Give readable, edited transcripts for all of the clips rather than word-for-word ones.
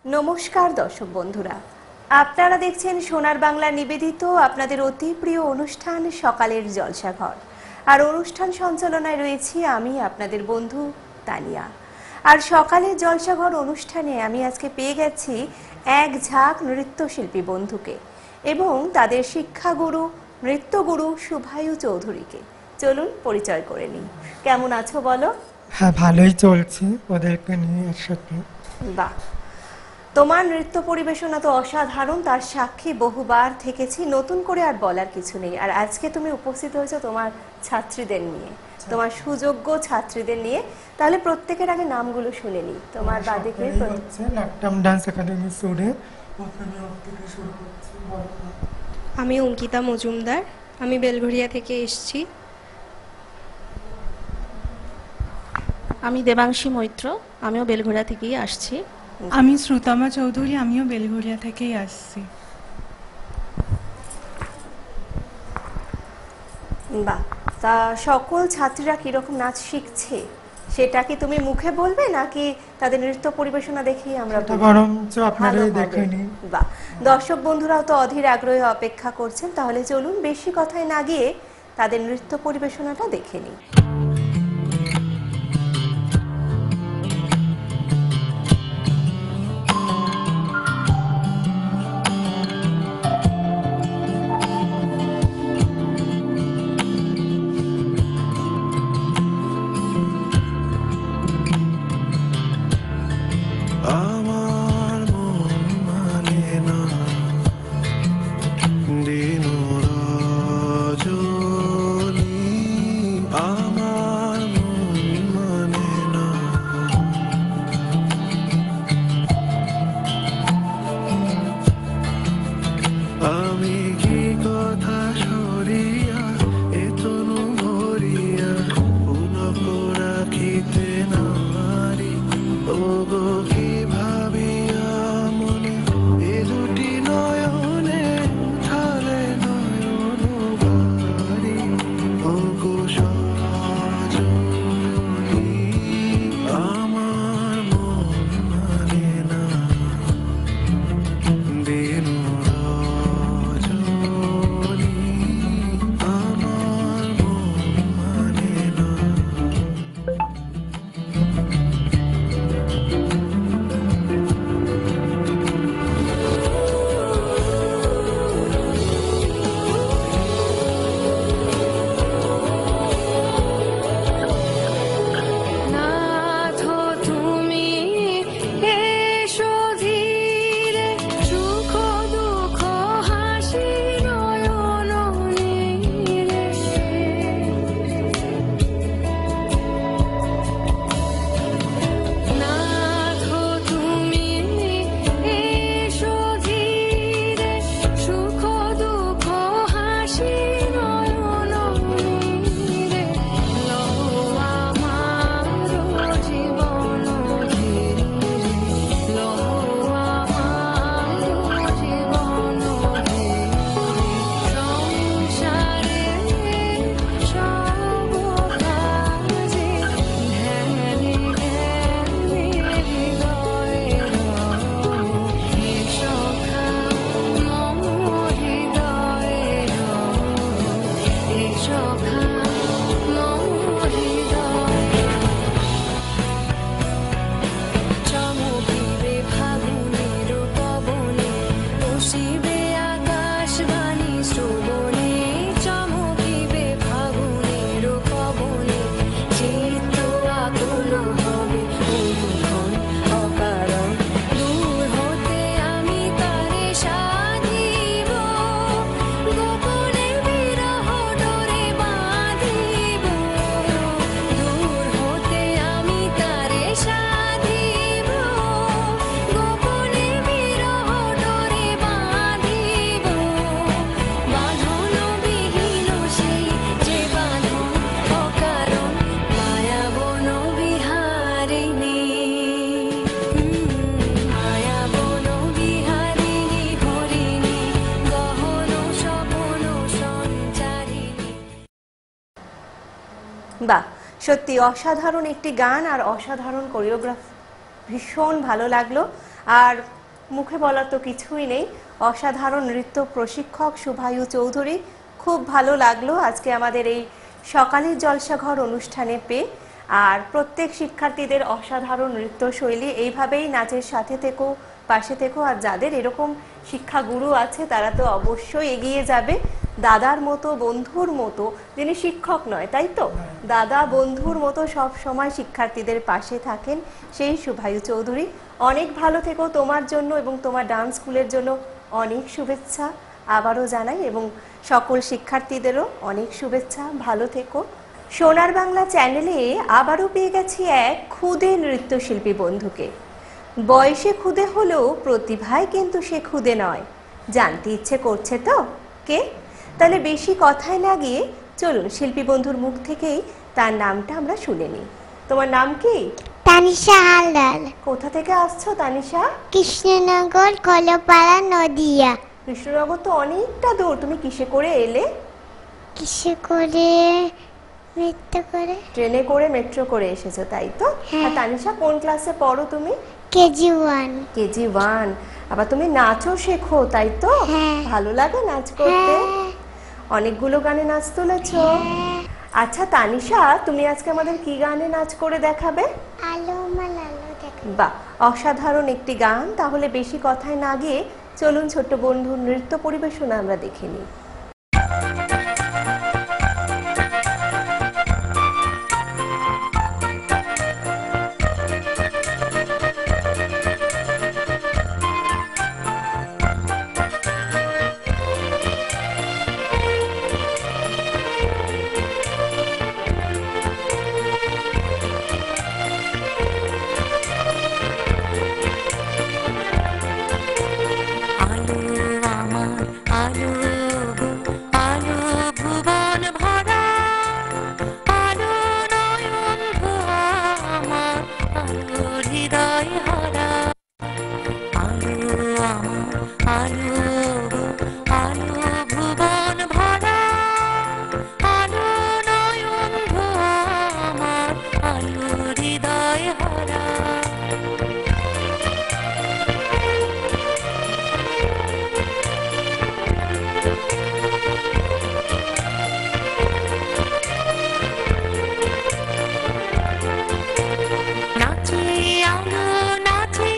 নমস্কার দর্শক বন্ধুরা, আপনারা দেখছেন সোনার বাংলা নিবেদিত আপনাদের অতি প্রিয় অনুষ্ঠান সকালের জলসাঘর। আর অনুষ্ঠান সঞ্চালনায় রয়েছি আমি আপনাদের বন্ধু তানিয়া। আর সকালের জলসাঘর অনুষ্ঠানে আমি আজকে পেয়ে গেছি এক ঝাঁক নৃত্যশিল্পী বন্ধুকে এবং তাদের শিক্ষাগুরু নৃত্যগুরু শুভায়ু চৌধুরীকে। চলুন পরিচয় করে নিই। কেমন আছো বলো? হ্যাঁ, ভালোই চলছে ওদেরকে নিয়ে একসাথে। বাহ, তোমার নৃত্য পরিবেশনা তো অসাধারণ, তার সাক্ষী বহুবার থেকেছি, নতুন করে আর বলার কিছু নেই। আর আজকে তুমি উপস্থিত হয়েছো তোমার ছাত্রীদের নিয়ে, তোমার সুযোগ্য ছাত্রীদের নিয়ে। তাহলে প্রত্যেকের আগে নামগুলো শুনে নিই। তোমার বাদিকে হচ্ছে নাট্যম ডান্স একাডেমি স্টুডেন্ট। আমি অঙ্কিতা মজুমদার, আমি বেলঘরিয়া থেকে এসেছি। আমি দেবাংশী মৈত্র, আমিও বেলঘরিয়া থেকেই আসছি। আমি শ্রুতমা চৌধুরী, আমিও বেলঘরিয়া থেকেই আসছি। বাহ, তা সকল ছাত্রীরা কিরকম নাচ শিখছে সেটা কি তুমি মুখে বলবে নাকি তাদের নৃত্য পরিবেশনা দেখেই আমরা বরঞ্চ আপনারাই দেখে নিন। বাহ, দর্শক বন্ধুরাও তো অধীর আগ্রহে অপেক্ষা করছেন। তাহলে চলুন বেশি কথায় না গিয়ে তাদের নৃত্য পরিবেশনাটা দেখে নিই। আমার মন মানে না দিন রজনী, আমার মন মানে না। আমি কি কথা সরিয়া এতনু ভরিয়া পুলক রাখিতে নারি, ওগো কি ভাবিয়া মনে এ দুটি নয়নে ঠালে নয়ন বাড়ি, ওগো সজনী, আমার মন মানে না দিন রজনী, আমার মন মানে না। নাথ তুমি এসো ধীরে, সুখ দুঃখ হাসি নয়ন নীরে। নাথ তুমি এসো ধীরে, সুখ দুঃখ হাসি নয়ন নীরে। লও আমার জীবন ধীরে, লও আমার জীবন ধীরে। সংসারে সব কাজে ধ্যানে ধ্যানে হৃদয়ে রও, হে সখা মম হৃদয়ে রও, হে সখা মম হৃদয়ে। চমকিবে ফাগুনের পবনে, বসিবে আকাশবাণী শ্রবণে। চমকিবে ফাগুনের পবনে, চিত্ত আকুল হবে অনুক্ষণ অকারণ। দূর হতে আমি তারে সাধিব, গোপনে বিরহ ডোরে বাঁধিব। দূর হতে আমি তারে সাধিব, গোপনে বিরহ ডোরে বাঁধিব। বাঁধন বিহীন সেই যে বাঁধন অকারণ, মায়া বন বিহারিণী, মায়া বন বিহারিণী হরিণী, গহন স্বপন সঞ্চারিণী। বাহ, সত্যি অসাধারণ একটি গান আর অসাধারণ কোরিওগ্রাফ, ভীষণ ভালো লাগলো। আর মুখে বলার তো কিছুই নেই, অসাধারণ নৃত্য প্রশিক্ষক শুভায়ু চৌধুরী। খুব ভালো লাগলো আজকে আমাদের এই সকালের জলসাঘর অনুষ্ঠানে পেয়ে। আর প্রত্যেক শিক্ষার্থীদের অসাধারণ নৃত্যশৈলী, এইভাবেই নাচের সাথে থেকো, পাশে থেকো। আর যাদের এরকম শিক্ষাগুরু আছে তারা তো অবশ্যই এগিয়ে যাবে, দাদার মতো, বন্ধুর মতো, যিনি শিক্ষক নয় তাই তো, দাদা বন্ধুর মতো সব সময় শিক্ষার্থীদের পাশে থাকেন সেই শুভায়ু চৌধুরী। অনেক ভালো থেকো, তোমার জন্য এবং তোমার ডান্স স্কুলের জন্য অনেক শুভেচ্ছা আবারও জানাই, এবং সকল শিক্ষার্থীদেরও অনেক শুভেচ্ছা, ভালো থেকো। সোনার বাংলা চ্যানেলে আবারও পেয়ে গেছি এক ক্ষুদে নৃত্যশিল্পী বন্ধুকে। বয়সে ক্ষুদে হলেও প্রতিভায় কিন্তু সে ক্ষুদে নয়। জানতে ইচ্ছে করছে তো কে? তাহলে বেশি কথায় না গিয়ে চলুন শিল্পী বন্ধুর মুখ থেকেই তার নামটা আমরা শুনে নিই। তোমার নাম কি? তানিশা হালদার, কোথা থেকে আসছো তানিশা? কৃষ্ণনগর, কলপাড়া, নদিয়া। কৃষ্ণনগর তো অনেকটা দূর, তুমি কিসে করে এলে? কিসে করে? নৃত্য করে। ট্রেনে করে, মেট্রো করে এসেছো তাই তো? আর তানিশা কোন ক্লাসে পড়ো তুমি? কেজি 1। কেজি 1। আবার তুমি নাচও শেখো তাই তো? হ্যাঁ। ভালো লাগে নাচ করতে? হ্যাঁ। অনেকগুলো গানে নাচ তুলেছো? আচ্ছা তানিশা, তুমি আজকে আমাদের কি গানে নাচ করে দেখাবে? আলো মাল আলো দেখা। বাহ, অসাধারণ একটি গান। তাহলে বেশি কথায় না গিয়ে চলুন ছোট্ট বন্ধুর নৃত্য পরিবেশনা আমরা দেখে নিই। আলো আমার আলো গো, আলো ভুবন ভরা, আলো নয়ন ভরা আমার, আলো হৃদয় ভরা। আলো আমার আলো গো, আলো ভুবন ভরা, আলো নয়ন ভরা আমার, আলো হৃদয় ভরা। নাচে আলো নাচে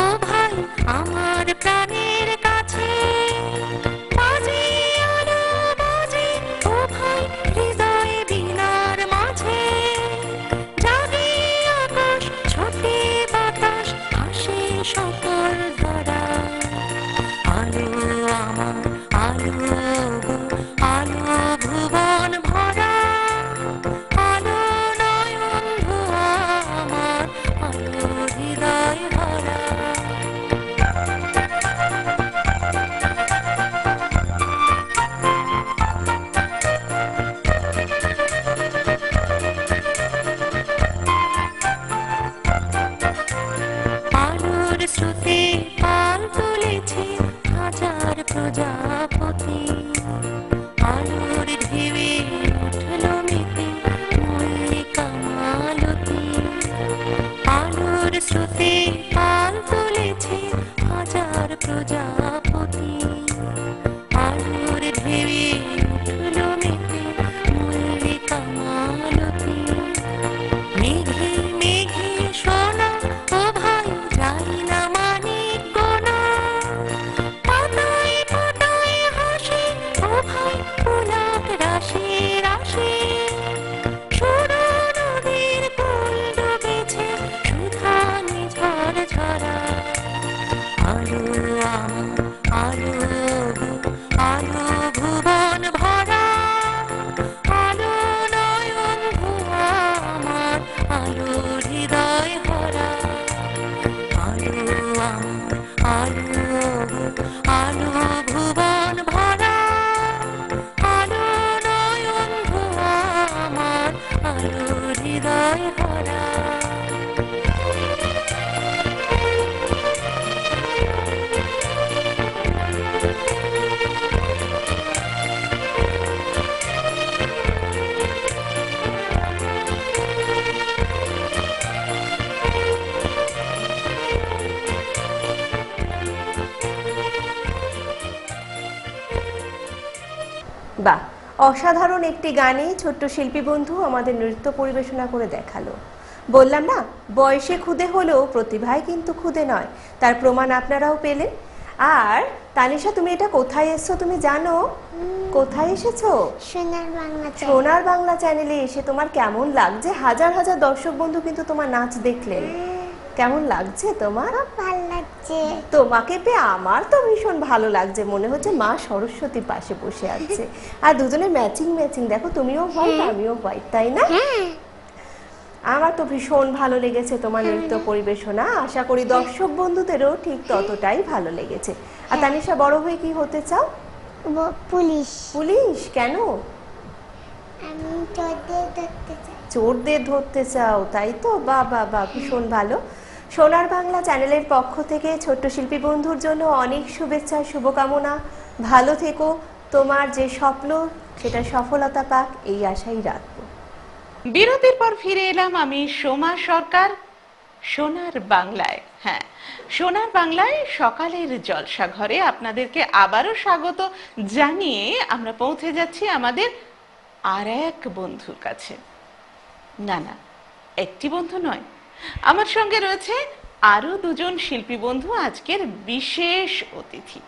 ও ভাই আমার প্রাণের কাছে, বাজে আলো বাজে ও ভাই হৃদয় বীণার মাঝে, জাগে আকাশ ছোটে বাতাস হাসে সকল ধরা। আলো আমার আলো গো, আলো ভুবন ভরা, আলো নয়ন ভরা আমার, আলো হৃদয় ভরা। আলোর স্রোতে পাল তুলেছে হাজার প্রজাপতি, আলোর ঢেউয়ে উঠল মেতে মল্লিকা মালতী। আলোর স্রোতে পাল তুলেছে হাজার প্রজাপতি, আলোর ঢেউয়ে উঠল মেতে মল্লিকা মালতী। মেঘে মেঘে সোনা ও ভাই যাই না মানে কোনা, পাতায় পাতায় হাসে ও ভাই গোলাপ রাশি রাশি, সরু নদীর কুল ডুবেছে সুধানে ঝড় ঝরা। আলো আমার আলো বাহ, অসাধারণ একটি গানে ছোট্ট শিল্পী বন্ধু আমাদের নৃত্য পরিবেশনা করে দেখালো। বললাম না, বয়সে ক্ষুদে হলেও প্রতিভায় কিন্তু ক্ষুদে নয়, তার প্রমাণ আপনারাও পেলেন। আর তানিশা, তুমি এটা কোথায় এসছো তুমি জানো? কোথায় এসেছো? সোনার বাংলা চ্যানেল। সোনার বাংলা চ্যানেলে এসে তোমার কেমন লাগছে? হাজার হাজার দর্শক বন্ধু কিন্তু তোমার নাচ দেখলেন, কেমন লাগছে তোমার? খুব ভালো লাগছে। তোমাকে পেয়ে আমার তো ভীষণ ভালো লাগছে, মনে হচ্ছে মা সরস্বতী পাশে বসে আছে। আর দুজনে ম্যাচিং ম্যাচিং, দেখো তুমিও হোয়াইট আমিও হোয়াইট, তাই না? আমার তো ভীষণ ভালো লেগেছে তোমার নৃত্য পরিবেশনা। আশা করি দর্শক বন্ধুদেরও ঠিক ততটাই ভালো লেগেছে। আর তানিশা, বড় হয়ে কি হতে চাও? পুলিশ। পুলিশ কেন? আমি চোরদের ধরতে চাই। চোরদের ধরতে চাও, তাই তো? বাহ বাহ বাহ, ভীষণ ভালো। সোনার বাংলা চ্যানেলের পক্ষ থেকে ছোট্ট শিল্পী বন্ধুর জন্য অনেক শুভেচ্ছা, শুভকামনা। ভালো থেকো, তোমার যে স্বপ্ন সেটা সফলতা পাক, এই আশাই রাখবো। বিরতির পর ফিরে এলাম আমি সোমা সরকার সোনার বাংলায়। হ্যাঁ, সোনার বাংলায় সকালের জলসা ঘরে আপনাদেরকে আবারও স্বাগত জানিয়ে আমরা পৌঁছে যাচ্ছি আমাদের আর এক বন্ধুর কাছে। না না, একটি বন্ধু নয়, আমার সঙ্গে রয়েছে আরো দুজন শিল্পী বন্ধু, আজকের বিশেষ অতিথি।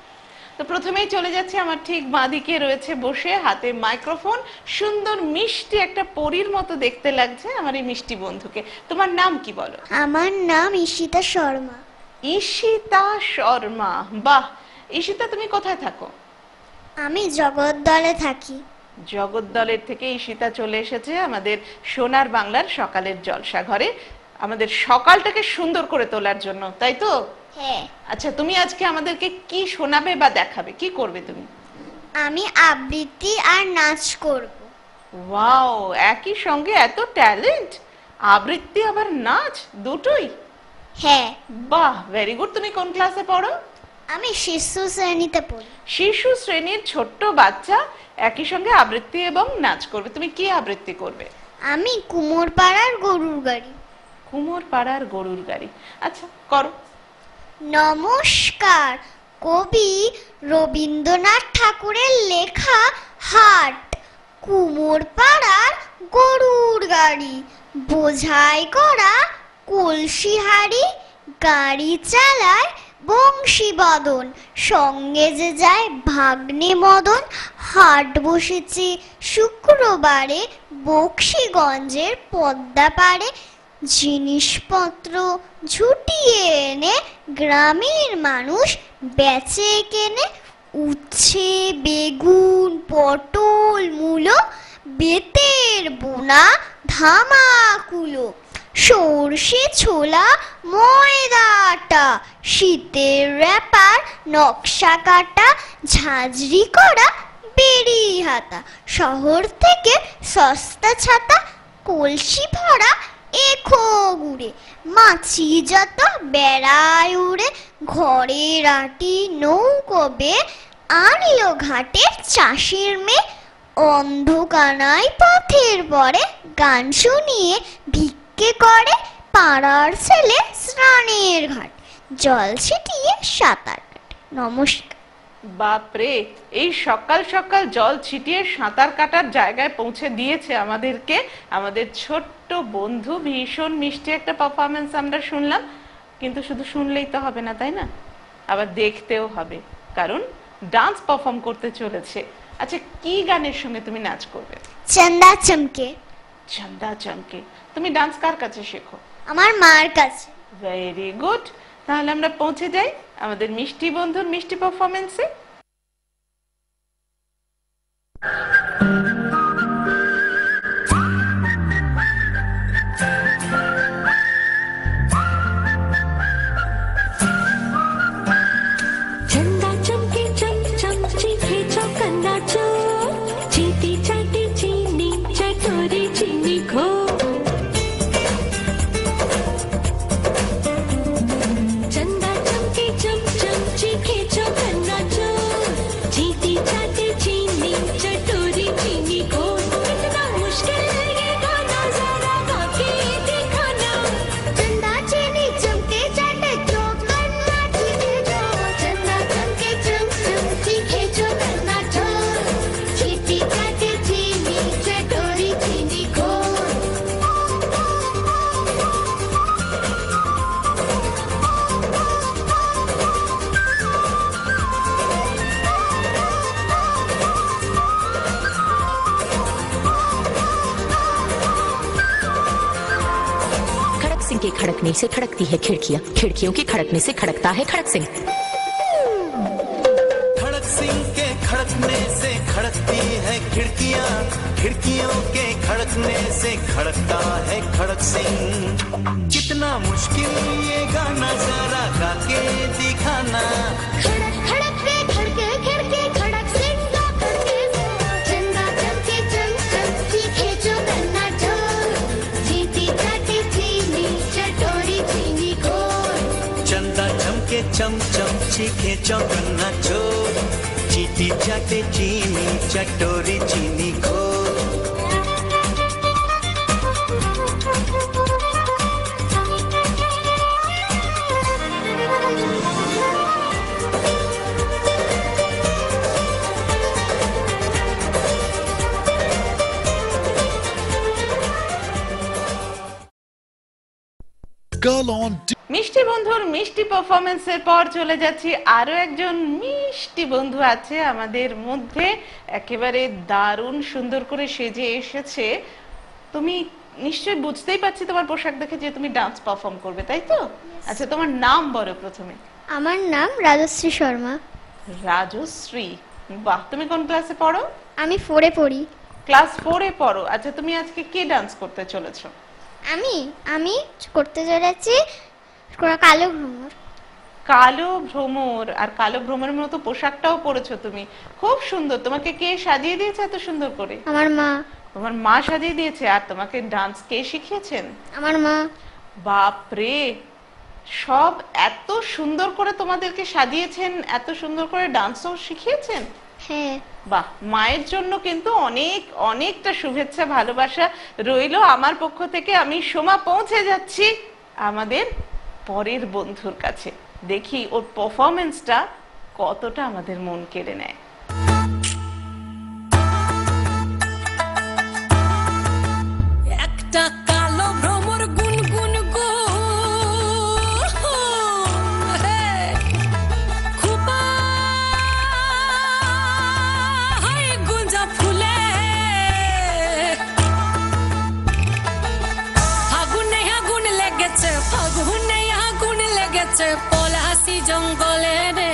তো প্রথমেই চলে যাচ্ছে, আমার ঠিক বাঁদিকে রয়েছে বসে, হাতে মাইক্রোফোন, সুন্দর মিষ্টি একটা পরীর মতো দেখতে লাগছে আমার এই মিষ্টি বন্ধুকে। তোমার নাম কি বলো? আমার নাম ঈশিতা শর্মা। ঈশিতা শর্মা, বাহ। ঈশিতা, তুমি কোথায় থাকো? আমি জগদ্দলে থাকি। জগদ্দলের থেকে ঈশিতা চলে এসেছে আমাদের সোনার বাংলার সকালের জলসা ঘরে, আমাদের সকালটাকে সুন্দর করে তোলার জন্য, তাই তো? হ্যাঁ। আচ্ছা, তুমি আজকে আমাদেরকে কি শোনাবে বা দেখাবে? কি করবে তুমি? আমি আবৃত্তি আর নাচ করব। ওয়াও, একই সঙ্গে এত ট্যালেন্ট, আবৃত্তি আবার নাচ দুটোই? হ্যাঁ। বাহ, ভেরি গুড। তুমি কোন ক্লাসে পড়ো? আমি শিশু শ্রেণীতে পড়ি। শিশু শ্রেণীর ছোট্ট বাচ্চা, একই সঙ্গে আবৃত্তি এবং নাচ করবে। তুমি কি আবৃত্তি করবে? আমি কুমোরপাড়ার গরুর গাড়ি। কুমোরপাড়ার গরুর গাড়ি, আচ্ছা করো। নমস্কার। কবি রবীন্দ্রনাথ ঠাকুরের লেখা হাট কুমোরপাড়ার গরুর গাড়ি, বোঝাই করা কলসি হাড়ি, গাড়ি চালায় বংশীবদন, সঙ্গে যে যায় ভাগ্নে মদন। হাট বসেছে শুক্রবারে বক্সিগঞ্জের পদ্মা পাড়ে, জিনিসপত্র ঝুটিয়ে এনে গ্রামের মানুষ বেচে কেনে। উচ্ছে, বেগুন, পটল, মূলো, বেতের বোনা ধামাকুলো, সর্ষে, ছোলা, ময়দা আটা, শীতের র্যাপার, নকশা কাটা, ঝাঁঝরি করা বেড়ি হাতা, শহর থেকে সস্তা ছাতা, কলসি ভরা এখো গুড়ে, মাছি যত বেড়ায় উড়ে, ঘরের আটি নৌকোবে, আনলো ঘাটের চাষের মেয়ে, অন্ধকানায় পথের পরে গান শুনিয়ে ভিক্ষে করে, পাড়ার ছেলে স্নানের ঘাট জল ছিটিয়ে সাঁতার কাটে। নমস্কার। বাপরে, এই সকাল সকাল জল ছিটিয়ে সাঁতার কাটার জায়গায় পৌঁছে দিয়েছে আমাদেরকে আমাদের ছোট্ট বন্ধু। ভীষণ মিষ্টি একটা পারফরমেন্স আমরা শুনলাম, কিন্তু শুধু শুনলেই তো হবে না, তাই না? আবার দেখতেও হবে, কারণ ডান্স পারফর্ম করতে চলেছে। আচ্ছা, কি গানের সঙ্গে তুমি নাচ করবে? চন্দা চমকে। চন্দা চমকে। তুমি ডান্স কার কাছে শেখো? আমার মার কাছে। Very good. তাহলে আমরা পৌঁছে যাই আমাদের মিষ্টি বন্ধুর মিষ্টি পারফরমেন্সে। चंदा चमके चम चम चीखे चौकन्ना चो, चीटी चाटी चीनी चटोरी चीनी खो। चंदा चमके चम चम चीखे चौकन्ना चो, चीटी चाटी चीनी चटोरी खड़कने से खड़कती है खिड़कियाँ, खिड़कियों के खड़कने से खड़कता है खड़क सिंह। खड़क सिंह के खड़कने से खड़कती है खिड़कियाँ, खिड़कियों के खड़कने से खड़कता है खड़क सिंह। कितना मुश्किल ये गाना जरा गा के दिखाना। खड़क खड़क रे खड़के खिड़के खड़क सिंह गा खड़के चंदा चमके चम चम चीखे जो गन्ना चोर चीटी चाटी चीनी चटोरी चीनी घोर। चंदा चमके चम चम चीखे चौगन्ना चोर चीटी चाटे चीनी चटोरी चीनी घोर। মিষ্টি বন্ধুর মিষ্টি পারফরমেন্সের পর চলে যাচ্ছি আরো একজন মিষ্টি বন্ধু আছে আমাদের মধ্যে, একেবারে দারুণ সুন্দর করে সেজে এসেছে। তুমি নিশ্চয়ই বুঝতেই পারছি তোমার পোশাক দেখে যে তুমি ডান্স পারফর্ম করবে, তাই তো? আচ্ছা, তোমার নাম বলো প্রথমে। আমার নাম রাজশ্রী শর্মা। রাজশ্রী, বাহ। তুমি কোন ক্লাসে পড়ো? আমি 4-এ পড়ি। ক্লাস 4-এ পড়ো। আচ্ছা, তুমি আজকে কি ডান্স করতে চলেছো? আমি করতে চলেছি কালো ভ্রমর। কালো ভ্রমর, আর কালো ভ্রমরের মতো পোশাকটাও পরেছো তুমি, খুব সুন্দর। তোমাকে কে সাজিয়ে দিয়েছে এত সুন্দর করে? আমার মা। তোমার মা সাজিয়ে দিয়েছে। আর তোমাকে ডান্স কে শিখিয়েছেন? আমার মা। বাপ রে, সব এত সুন্দর করে তোমাদেরকে সাজিয়েছেন, এত সুন্দর করে ডান্সও শিখিয়েছেন। হ্যাঁ। বাহ, মায়ের জন্য কিন্তু অনেক অনেকটা শুভেচ্ছা ভালোবাসা রইলো আমার পক্ষ থেকে। আমি সোমা পৌঁছে যাচ্ছি আমাদের পরের বন্ধুর কাছে, দেখি ওর পারফরমেন্সটা কতটা আমাদের মন কেড়ে নেয়। একটা কালো ভ্রমর গুনগুন গো খুবা হাই গুঞ্জা ফুলে আগুন লেগেছে, ফাগুনে আগুন লেগেছে পলাশি জঙ্গলে রে।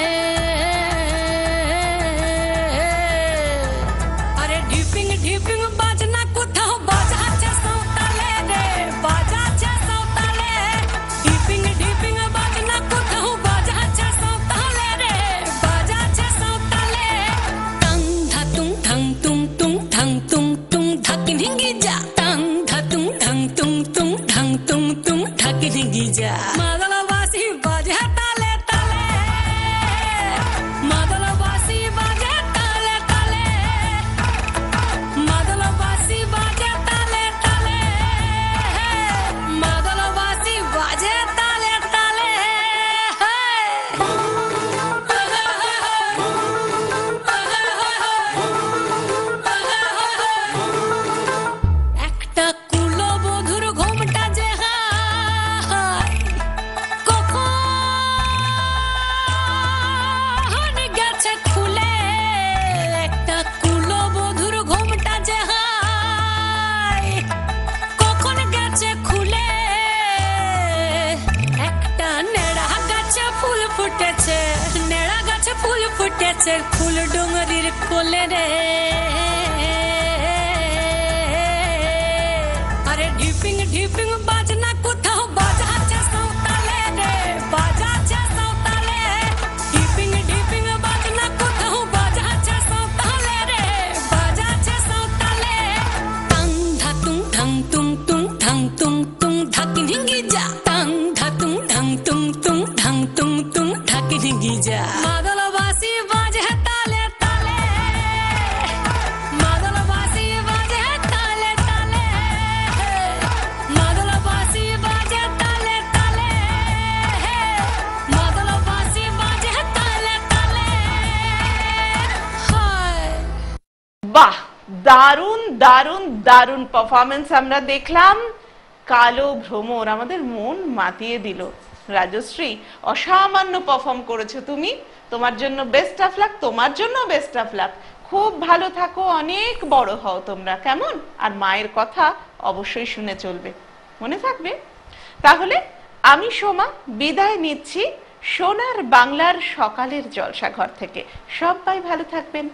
আরে ঢিপিং ঢিপিং বাজনা কোথাও বাজাচ্ছে সাঁওতালে রে, বাজাচ্ছে সাঁওতালে। ঢিপিং ঢিপিং বাজনা কোথাও বাজাচ্ছে সাঁওতালে রে, বাজাচ্ছে সাঁওতালে। টাং ধাতুং ঠাং তুং তুং ঠাং তুং তুং ধাকি ঢিঙ্গি যা, টাং ধাতুং ঠাং তুং তুং ঠাং তুং তুং ধাকি ঢিঙ্গি যা। মাদলবাসী বাজে তালে তালে, মাদলবাসী বাজে তালে তালে, মাদলবাসী বাজে তালে তালে, মাদলবাসী বাজে তালে তালে। একটা কুলবধূর ঘোমটা যে হায় কখন গেছে খুলে, একটা কুলবধূর ঘোমটা যে হায় কখন গেছে খুলে। একটা নেড়া গাছে ফুল ফুটেছে, নেড়া গাছে ফুল ফুটেছে ফুল ডুঙরির কোলে রে। আরে ঢিপিং ঢিপিং বাজনা কোথাও বাজাচ্ছে সাঁওতালে রে, বাজাচ্ছে সাঁওতালে। ঢিপিং ঢিপিং বাজনা কোথাও বাজাচ্ছে সাঁওতালে রে, বাজাচ্ছে সাঁওতালে। টাং ধাতুং ঠাং তুং তুং ঠাং তুং তুং ধাকি ঢিঙ্গি যা, টাং ধাতুং ঠাং তুং তুং ঠাং তুং তুং ধাকি ঢিঙ্গি যা। মাদলবাসী বাজে তালে তালে, মাদলবাসী বাজে তালে তালে, মাদলবাসী বাজে তালে তালে, মাদলবাসী বাজে তালে তালে। হায় বাহ, দারুণ দারুণ দারুণ পারফরমেন্স আমরা দেখলাম। কালো ভ্রমর আমাদের মন মাতিয়ে দিল। রাজশ্রী, অসামান্য পারফর্ম করেছো তুমি। তোমার জন্য বেস্ট অফ লাক, তোমার জন্য বেস্ট অফ লাক। খুব ভালো থাকো, অনেক বড় হও তোমরা, কেমন? আর মায়ের কথা অবশ্যই শুনে চলবে, মনে থাকবে? তাহলে আমি সোমা বিদায় নিচ্ছি সোনার বাংলার সকালের জলসাঘর থেকে। সবাই ভালো থাকবেন।